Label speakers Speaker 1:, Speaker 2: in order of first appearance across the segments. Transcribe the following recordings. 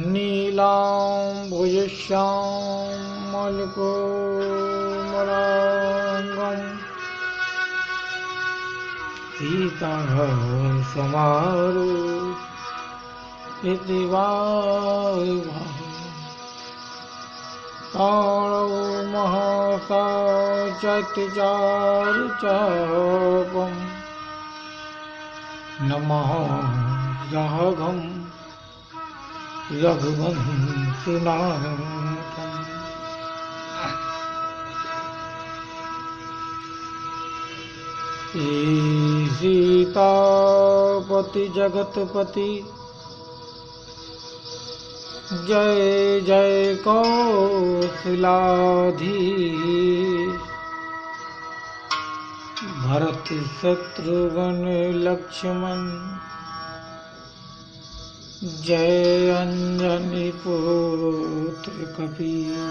Speaker 1: नीलाम्बुजश्यामलकोमलाङ्गं पीताम्बरसमारुह्य ताणौ महसाचैत्यचारुचापं नमः राघं रघुवंशनाथं। सीतापति जगतपति जय जय कौशलाधीश भरत शत्रुघ्न लक्ष्मण जय अंजनी पुत्र कपीर।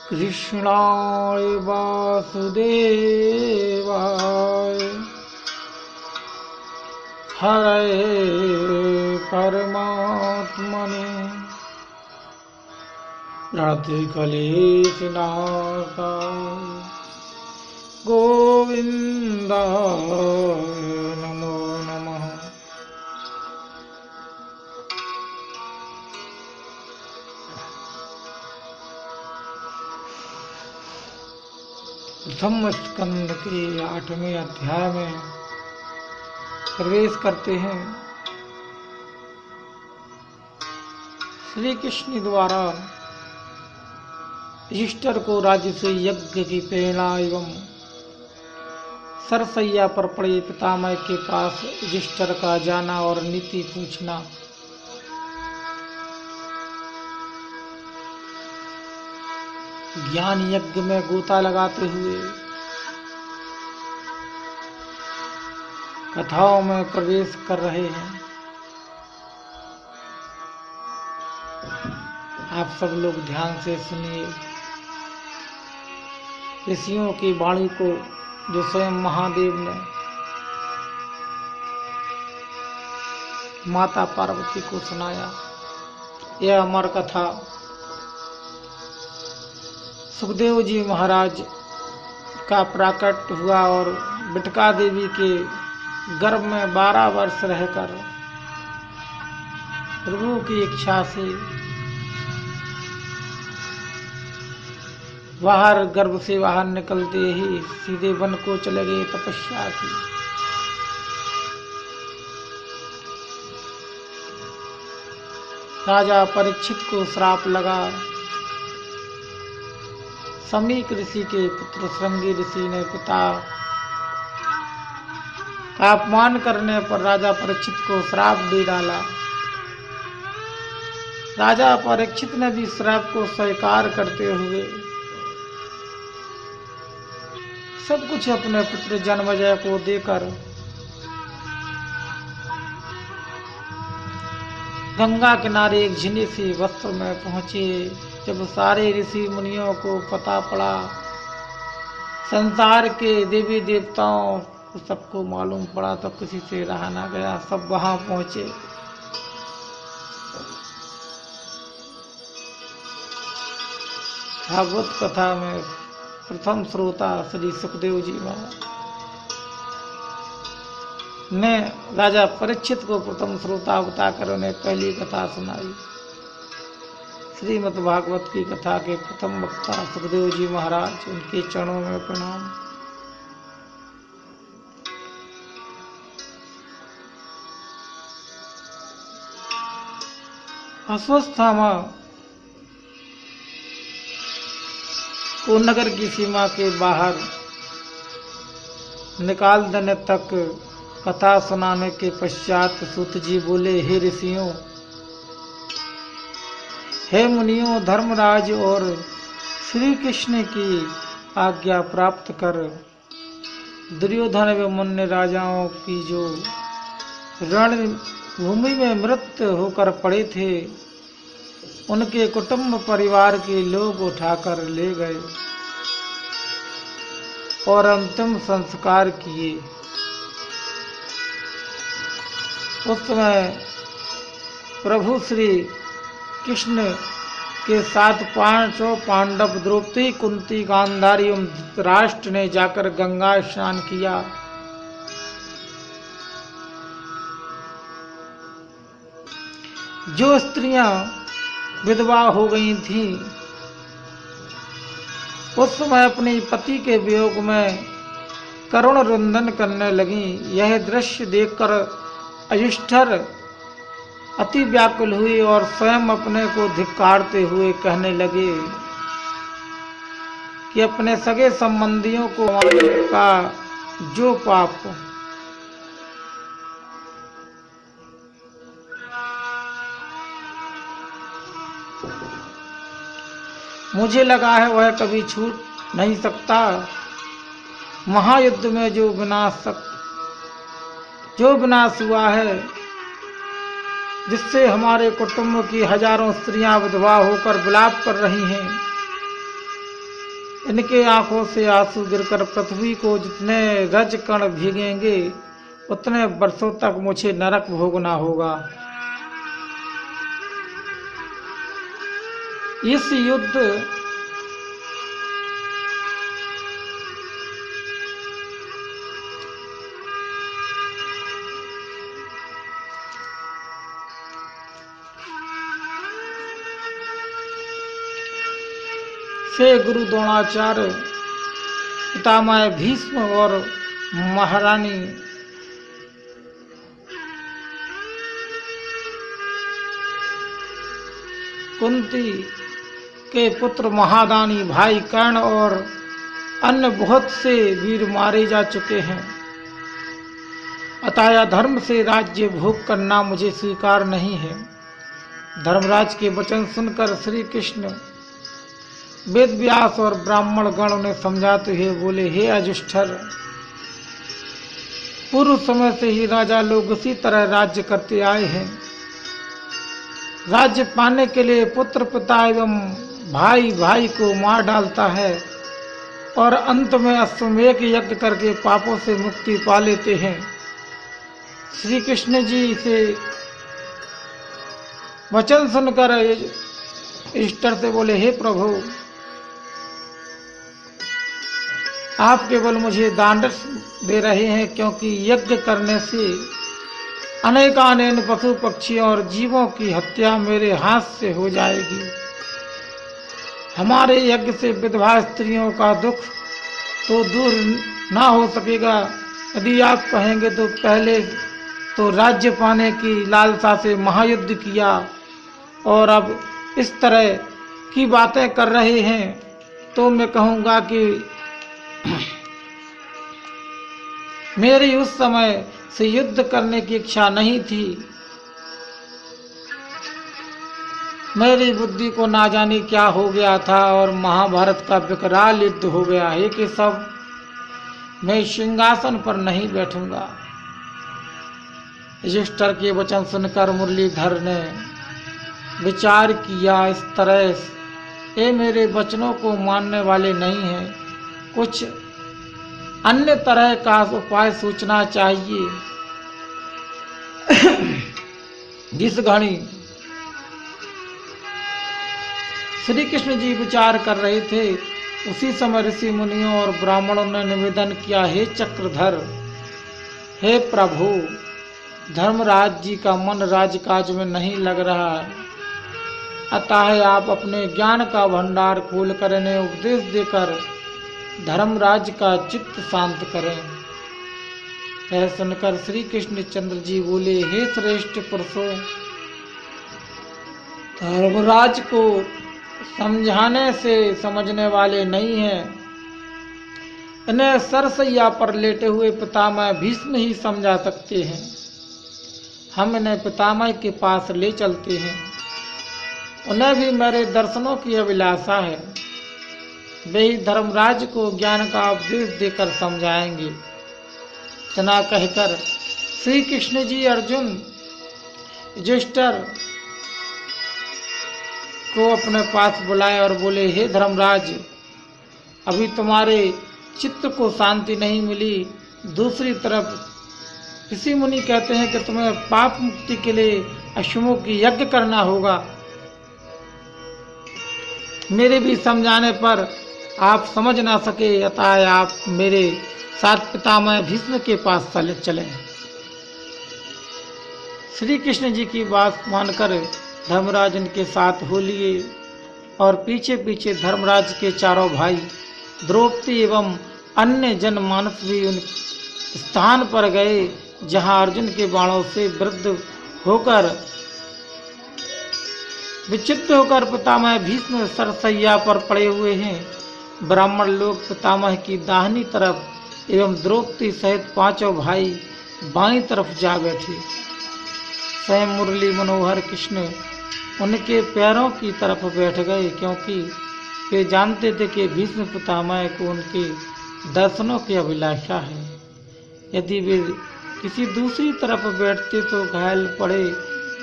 Speaker 1: कृष्णाय वासुदेवाय हरे परमात्मने प्रणतक्लेशनाशाय गोविन्दाय नमो नमः। प्रथम स्कंद के 8वें अध्याय में प्रवेश करते हैं। श्री कृष्ण द्वारा युधिष्ठिर को राज्य से यज्ञ की प्रेरणा एवं सरसैया पर पड़े पितामह के पास युधिष्ठिर का जाना और नीति पूछना। ज्ञान यज्ञ में गोता लगाते हुए कथाओं में प्रवेश कर रहे हैं। आप सब लोग ध्यान से सुनिए। ऋषियों की वाणी को जो स्वयं महादेव ने माता पार्वती को सुनाया। यह अमर कथा सुखदेव जी महाराज का प्राकट हुआ और बिटका देवी के गर्भ में 12 वर्ष रहकर प्रभु की इच्छा से गर्भ से बाहर निकलते ही सीधे वन को चले गए तपस्या की। राजा परीक्षित को श्राप लगा। समीक ऋषि के पुत्र श्रृंगी ऋषि ने पिता का अपमान करने पर राजा परीक्षित को श्राप दे डाला। राजा परीक्षित ने भी श्राप को स्वीकार करते हुए सब कुछ अपने पुत्र जन्मजय को देकर गंगा किनारे एक झिनी सी वस्त्र में पहुंचे। जब सारे ऋषि मुनियों को पता पड़ा, संसार के देवी देवताओं को सबको मालूम पड़ा, तो किसी से रहा ना गया, सब वहां पहुंचे। भागवत कथा में प्रथम श्रोता श्री सुखदेव जी महाराज ने राजा परीक्षित को प्रथम श्रोता बताकर उन्हें पहली कथा सुनाई। श्रीमद् भागवत की कथा के प्रथम वक्ता सुखदेव जी महाराज, उनके चरणों में प्रणाम। अश्वत्थामा को नगर की सीमा के बाहर निकाल देने तक कथा सुनाने के पश्चात सूत जी बोले, हे ऋषियों, हे मुनियों, धर्मराज और श्री कृष्ण की आज्ञा प्राप्त कर दुर्योधन एवं अन्य राजाओं की जो रणभूमि में मृत होकर पड़े थे उनके कुटुंब परिवार के लोग उठाकर ले गए और अंतिम संस्कार किए। उस समय प्रभु श्री कृष्ण के साथ पांचों पांडव द्रौपदी, कुंती, गांधारी एवं धृतराष्ट्र ने जाकर गंगा स्नान किया। जो स्त्रियां विधवा हो गई थीं, उस समय अपने पति के वियोग में करुण रुंदन करने लगी। यह दृश्य देखकर युधिष्ठिर अति व्याकुल हुई और स्वयं अपने को धिक्कारते हुए कहने लगे कि अपने सगे संबंधियों को मारने का जो पाप मुझे लगा है वह कभी छूट नहीं सकता। महायुद्ध में जो विनाश हुआ है, जिससे हमारे कुटुंब की हजारों स्त्रियां विधवा होकर विलाप कर रही हैं, इनके आंखों से आंसू गिरकर पृथ्वी को जितने रज कण भीगेंगे उतने वर्षों तक मुझे नरक भोगना होगा। इस युद्ध से गुरु द्रोणाचार्य, पितामह भीष्म और महारानी कुंती के पुत्र महादानी भाई कर्ण और अन्य बहुत से वीर मारे जा चुके हैं। अतः धर्म से राज्य भोग करना मुझे स्वीकार नहीं है। धर्मराज के वचन सुनकर श्री कृष्ण वेद व्यास और ब्राह्मण गण उन्हें समझाते हुए बोले, हे युधिष्ठिर, पूर्व समय से ही राजा लोग उसी तरह राज्य करते आए हैं। राज्य पाने के लिए पुत्र पिता एवं भाई भाई को मार डालता है और अंत में अश्वमेध यज्ञ करके पापों से मुक्ति पा लेते हैं। श्री कृष्ण जी से वचन सुनकर युधिष्ठिर से बोले, हे प्रभु, आप केवल मुझे दंडस दे रहे हैं, क्योंकि यज्ञ करने से अनेकानेक पशु पक्षियों और जीवों की हत्या मेरे हाथ से हो जाएगी। हमारे यज्ञ से विधवा स्त्रियों का दुख तो दूर ना हो सकेगा। यदि आप कहेंगे तो पहले तो राज्य पाने की लालसा से महायुद्ध किया और अब इस तरह की बातें कर रहे हैं, तो मैं कहूँगा कि मेरी उस समय से युद्ध करने की इच्छा नहीं थी। मेरी बुद्धि को ना जाने क्या हो गया था और महाभारत का विकराल युद्ध हो गया है कि सब मैं सिंहासन पर नहीं बैठूंगा। युधिष्ठिर के वचन सुनकर मुरलीधर ने विचार किया, इस तरह ये मेरे वचनों को मानने वाले नहीं हैं, कुछ अन्य तरह का उपाय सोचना चाहिए। जिस घड़ी श्री कृष्ण जी विचार कर रहे थे, उसी समय ऋषि मुनियों और ब्राह्मणों ने निवेदन किया, हे चक्रधर, हे प्रभु, धर्मराज जी का मन राजकाज में नहीं लग रहा है, अतः आप अपने ज्ञान का भंडार खोलकर इन्हें उपदेश देकर धर्मराज का चित्त शांत करें। यह सुनकर श्री कृष्ण चंद्र जी बोले, हे श्रेष्ठ पुरुषों, धर्मराज को समझाने से समझने वाले नहीं हैं। इन्हें सरसैया पर लेटे हुए पितामह भीष्म ही समझा सकते हैं। हम इन्हें पितामह के पास ले चलते हैं। उन्हें भी मेरे दर्शनों की अभिलाषा है। वे ही धर्मराज को ज्ञान का उपदेश देकर समझाएंगे। इतना कहकर श्री कृष्ण जी अर्जुन युधिष्ठिर को अपने पास बुलाए और बोले, हे धर्मराज, अभी तुम्हारे चित्त को शांति नहीं मिली। दूसरी तरफ ऋषि मुनि कहते हैं कि तुम्हें पाप मुक्ति के लिए अश्वमेध की यज्ञ करना होगा। मेरे भी समझाने पर आप समझ ना सके, अतः आप मेरे साथ पितामह भीष्म के पास चलें। श्री कृष्ण जी की बात मानकर धर्मराज उनके साथ हो लिए और पीछे पीछे धर्मराज के चारों भाई द्रौपदी एवं अन्य जनमानस भी उन स्थान पर गए जहां अर्जुन के बाणों से विचित्र होकर पितामह भीष्म सरसैया पर पड़े हुए हैं। ब्राह्मण लोग पितामह की दाहिनी तरफ एवं द्रौपदी सहित पांचों भाई बाईं तरफ जा बैठे। स्वयं मुरली मनोहर कृष्ण उनके पैरों की तरफ बैठ गए, क्योंकि वे जानते थे कि भीष्म पितामह को उनके दर्शनों की अभिलाषा है। यदि वे किसी दूसरी तरफ बैठते तो घायल पड़े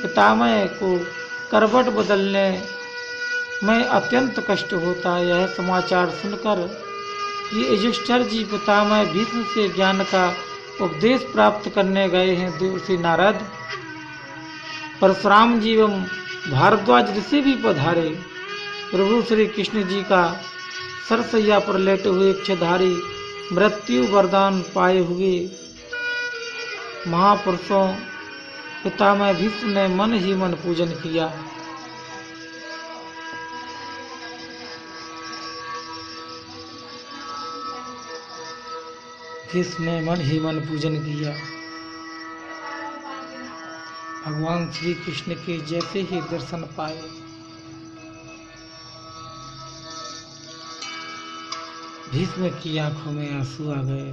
Speaker 1: पितामह को करवट बदलने में अत्यंत कष्ट होता। यह समाचार सुनकर कि युधिष्ठिर जी पितामह भीष्म से ज्ञान का उपदेश प्राप्त करने गए हैं, देवर्षि नारद, परशुराम जी एवं भारद्वाज ऋषि भी पधारे। प्रभु श्री कृष्ण जी का सरसैया पर लेटे हुए इच्छाधारी मृत्यु वरदान पाए हुए महापुरुषों पितामह भीष्म ने मन ही मन पूजन किया। भीष्म ने मन ही मन पूजन किया। भगवान श्री कृष्ण के जैसे ही दर्शन पाए, भीष्म की आंखों में आंसू आ गए।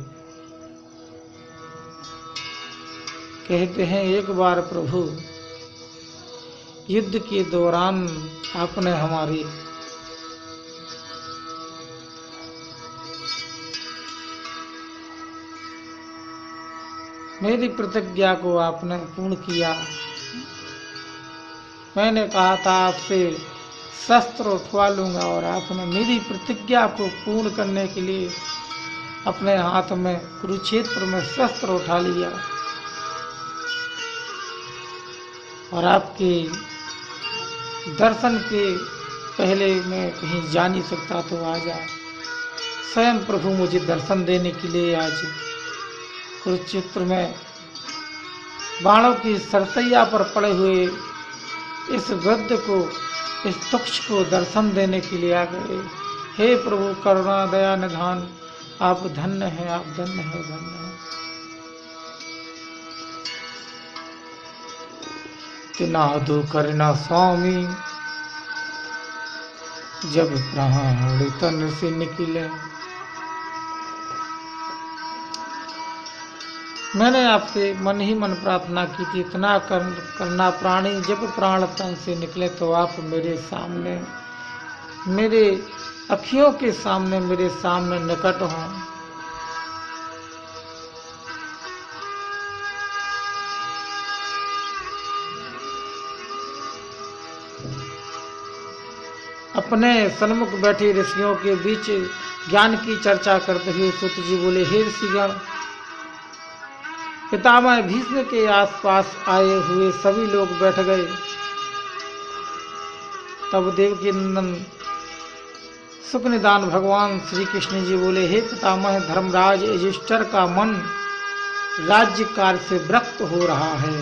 Speaker 1: कहते हैं, एक बार प्रभु युद्ध के दौरान आपने हमारी मेरी प्रतिज्ञा को आपने पूर्ण किया। मैंने कहा था आपसे शस्त्र उठवा लूंगा और आपने मेरी प्रतिज्ञा को पूर्ण करने के लिए अपने हाथ में कुरुक्षेत्र में शस्त्र उठा लिया और आपके दर्शन के पहले मैं कहीं जा नहीं सकता तो आज स्वयं प्रभु मुझे दर्शन देने के लिए आज कुरुक्षेत्र में बाणों की सरसैया पर पड़े हुए इस वृद्ध को, इस तुक्ष को दर्शन देने के लिए आ गए। हे प्रभु करुणा दया निधान, आप धन्य हैं, आप धन्य हैं, धन्य हैं। तिनादु करना स्वामी जब प्राण तन से निकले। मैंने आपसे मन ही मन प्रार्थना की थी, इतना करना प्राणी जब प्राण तन से निकले तो आप मेरे सामने, मेरे अखियों के सामने, मेरे सामने निकट हों। अपने सन्मुख बैठे ऋषियों के बीच ज्ञान की चर्चा करते हुए सूत जी बोले, हे ऋषिगण, पितामह भीष्म के आसपास आए हुए सभी लोग बैठ गए। तब देवकी नंदन सुखनिदान भगवान श्री कृष्ण जी बोले, हे पितामह, धर्मराज युधिष्ठिर का मन राज्य कार्य से विरक्त हो रहा है।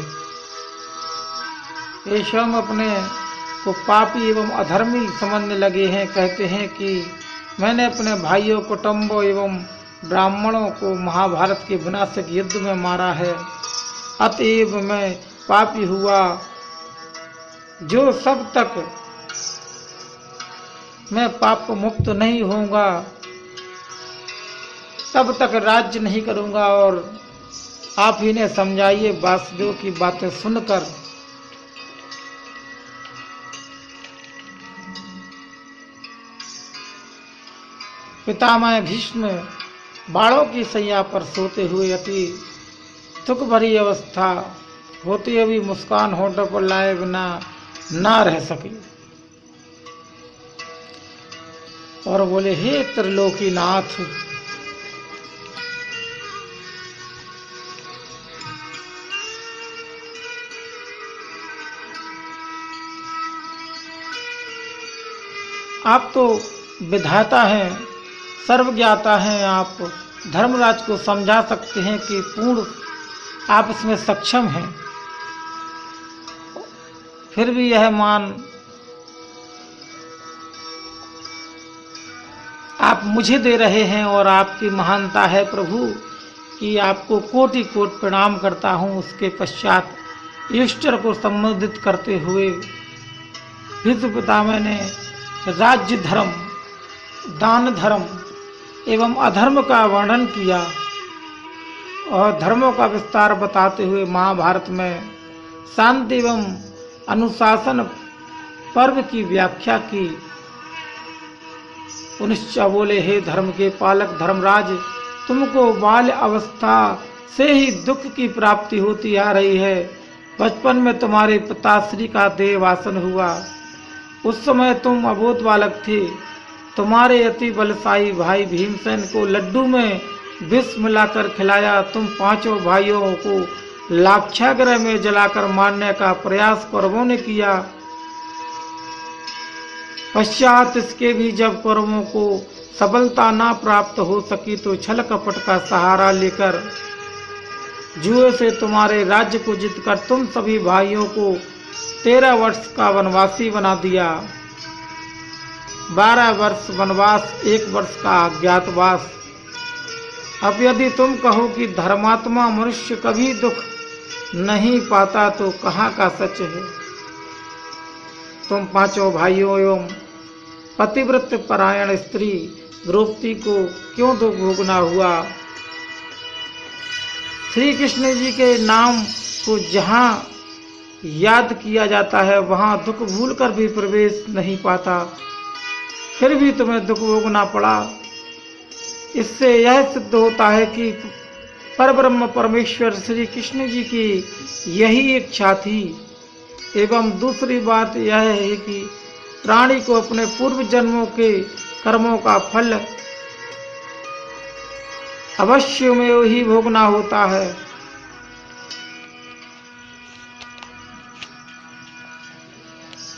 Speaker 1: ये स्वयं अपने को पापी एवं अधर्मी समझने लगे हैं। कहते हैं कि मैंने अपने भाइयों, कुटुंबों एवं ब्राह्मणों को महाभारत के विनाशक युद्ध में मारा है, अतएव मैं पापी हुआ जो सब तक मैं पाप मुक्त नहीं होऊंगा तब तक राज्य नहीं करूंगा। और आप ही ने समझाइए वासुदेव की बातें सुनकर पितामह भीष्म बाणों की सैया पर सोते हुए अति दुख भरी अवस्था होती हुई मुस्कान होठों पर लाए बिना ना रह सके और बोले, हे त्रिलोकीनाथ, आप तो विधाता हैं, सर्वज्ञाता हैं। आप धर्मराज को समझा सकते हैं कि पूर्ण आप इसमें सक्षम हैं, फिर भी यह मान आप मुझे दे रहे हैं। और आपकी महानता है प्रभु कि आपको कोटि कोटि प्रणाम करता हूँ। उसके पश्चात ईश्वर को संबोधित करते हुए भीष्म पितामह ने राज्य धर्म, दान धर्म एवं अधर्म का वर्णन किया और धर्मों का विस्तार बताते हुए महाभारत में शांति एवं अनुशासन पर्व की व्याख्या की। उनिश्चा बोले, हे धर्म के पालक धर्मराज, तुमको बाल्य अवस्था से ही दुख की प्राप्ति होती आ रही है। बचपन में तुम्हारे पिताश्री का देहवासन हुआ, उस समय तुम अबोध बालक थे। तुम्हारे अति बलशाली भाई भीमसेन को लड्डू में विष मिलाकर खिलाया। तुम पांचों भाइयों को लाक्षागृह में जलाकर मारने का प्रयास कौरवों ने किया। पश्चात इसके भी जब कौरवों को सफलता ना प्राप्त हो सकी तो छल कपट का सहारा लेकर जुए से तुम्हारे राज्य को जीतकर तुम सभी भाइयों को 13 वर्ष का वनवासी बना दिया। 12 वर्ष वनवास, 1 वर्ष का अज्ञातवास। अब यदि तुम कहो कि धर्मात्मा मनुष्य कभी दुख नहीं पाता तो कहाँ का सच है। तुम पांचों भाइयों एवं पतिव्रत परायण स्त्री द्रौपदी को क्यों दुख भोगना हुआ। श्री कृष्ण जी के नाम को जहाँ याद किया जाता है वहाँ दुख भूलकर भी प्रवेश नहीं पाता, फिर भी तुम्हें दुख भोगना पड़ा। इससे यह सिद्ध होता है कि परब्रह्म परमेश्वर श्री कृष्ण जी की यही इच्छा थी। एवं दूसरी बात यह है कि प्राणी को अपने पूर्व जन्मों के कर्मों का फल अवश्य में ही भोगना होता है।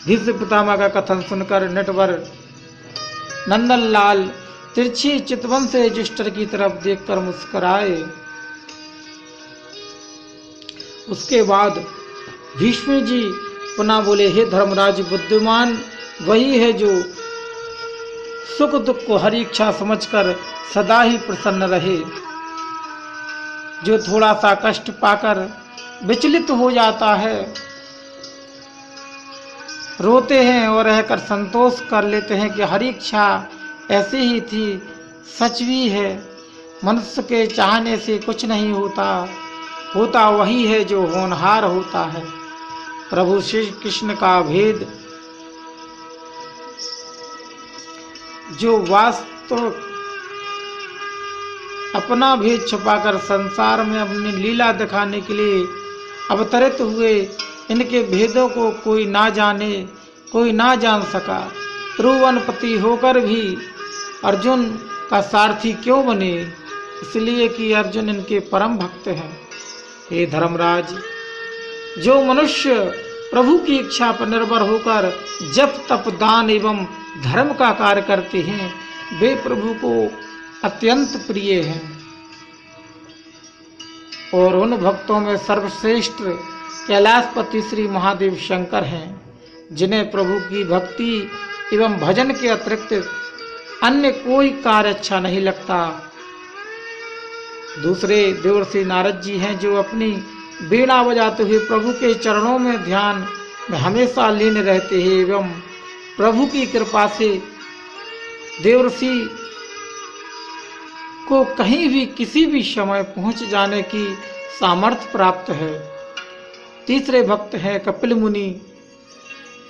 Speaker 1: भीष्म पितामह का कथन सुनकर नटवर नंदनलाल तिरछी चितवन से युधिष्ठिर की तरफ देखकर मुस्कुराए। उसके बाद भीष्म जी पुनः बोले, हे धर्मराज, बुद्धिमान वही है जो सुख दुख को हरि इच्छा समझकर सदा ही प्रसन्न रहे। जो थोड़ा सा कष्ट पाकर विचलित हो जाता है, रोते हैं और रहकर संतोष कर लेते हैं कि हरि इच्छा ऐसी ही थी, सच भी है। मनुष्य के चाहने से कुछ नहीं होता, होता वही है जो होनहार होता है। प्रभु श्री कृष्ण का भेद जो वास्तव अपना भेद छुपाकर संसार में अपनी लीला दिखाने के लिए अवतरित हुए, इनके भेदों को कोई ना जाने, कोई ना जान सका। त्रिभुवनपति होकर भी अर्जुन का सारथी क्यों बने? इसलिए कि अर्जुन इनके परम भक्त हैं। हे धर्मराज, जो मनुष्य प्रभु की इच्छा पर निर्भर होकर जप तप दान एवं धर्म का कार्य करते हैं, वे प्रभु को अत्यंत प्रिय हैं। और उन भक्तों में सर्वश्रेष्ठ कैलाशपति श्री महादेव शंकर हैं, जिन्हें प्रभु की भक्ति एवं भजन के अतिरिक्त अन्य कोई कार्य अच्छा नहीं लगता। दूसरे देवर्षि नारद जी हैं, जो अपनी वीणा बजाते हुए प्रभु के चरणों में ध्यान में हमेशा लीन रहते हैं एवं प्रभु की कृपा से देवर्षि को कहीं भी किसी भी समय पहुंच जाने की सामर्थ्य प्राप्त है। तीसरे भक्त हैं कपिल मुनि,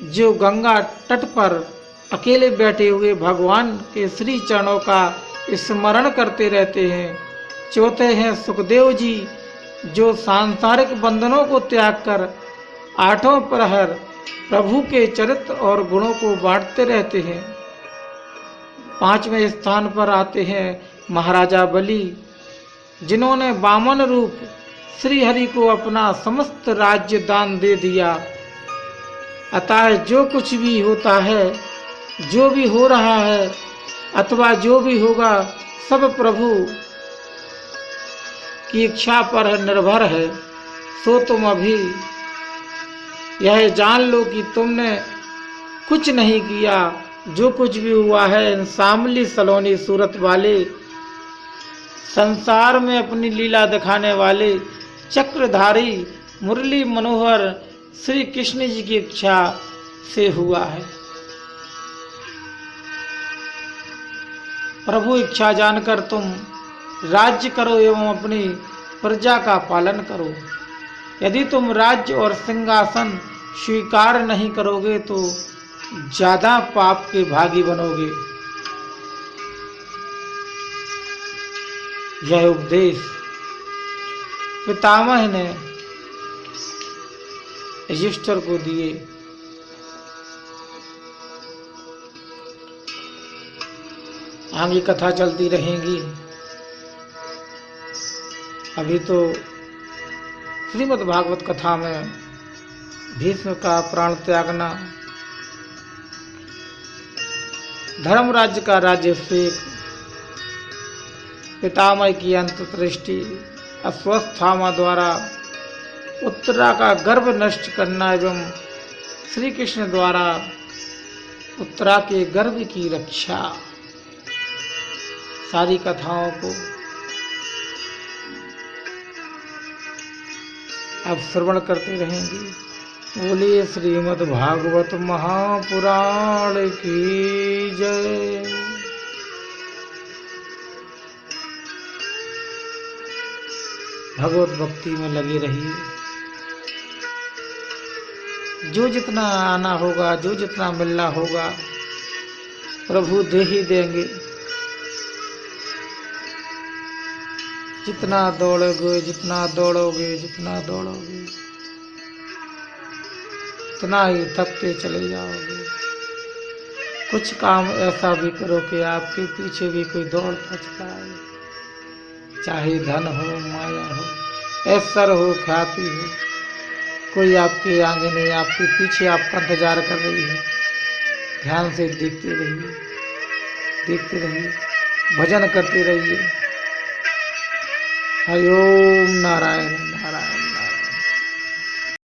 Speaker 1: जो गंगा तट पर अकेले बैठे हुए भगवान के श्री चरणों का स्मरण करते रहते हैं। चौथे हैं सुखदेव जी, जो सांसारिक बंधनों को त्याग कर आठों प्रहर प्रभु के चरित्र और गुणों को बांटते रहते हैं। पांचवें स्थान पर आते हैं महाराजा बलि, जिन्होंने वामन रूप श्री हरि को अपना समस्त राज्य दान दे दिया। अतः जो कुछ भी होता है, जो भी हो रहा है अथवा जो भी होगा, सब प्रभु की इच्छा पर निर्भर है। सो तुम अभी यह जान लो कि तुमने कुछ नहीं किया। जो कुछ भी हुआ है इन सांवली सलोनी सूरत वाले, संसार में अपनी लीला दिखाने वाले चक्रधारी मुरली मनोहर श्री कृष्ण जी की इच्छा से हुआ है। प्रभु इच्छा जानकर तुम राज्य करो एवं अपनी प्रजा का पालन करो। यदि तुम राज्य और सिंहासन स्वीकार नहीं करोगे तो ज्यादा पाप के भागी बनोगे। यह उपदेश पितामह ने युधिष्ठिर को दिए। आगे कथा चलती रहेगी। अभी तो श्रीमद् भागवत कथा में भीष्म का प्राण त्यागना, धर्मराज्य का राज्याभिषेक, पितामह की अंतर्दृष्टि, अश्वत्थामा द्वारा उत्तरा का गर्भ नष्ट करना एवं श्री कृष्ण द्वारा उत्तरा के गर्भ की रक्षा, सारी कथाओं को अब श्रवण करते रहेंगे। बोलिए श्रीमद् भागवत महापुराण की जय। भगवत भक्ति में लगे रहिए। जो जितना आना होगा, जो जितना मिलना होगा, प्रभु दे ही देंगे। जितना दौड़ोगे, जितना दौड़ोगे, जितना दौड़ोगे, उतना ही थकते चले जाओगे। कुछ काम ऐसा भी करो कि आपके पीछे भी कोई दौड़ पचकाए, चाहे धन हो, माया हो, ऐश्वर हो, ख्याति हो, कोई आपके आगे नहीं, आपके पीछे आपका इंतजार कर रही है। ध्यान से देखते रहिए, देखते रहिए, भजन करते रहिए। हरि ओम नारायण नारायण।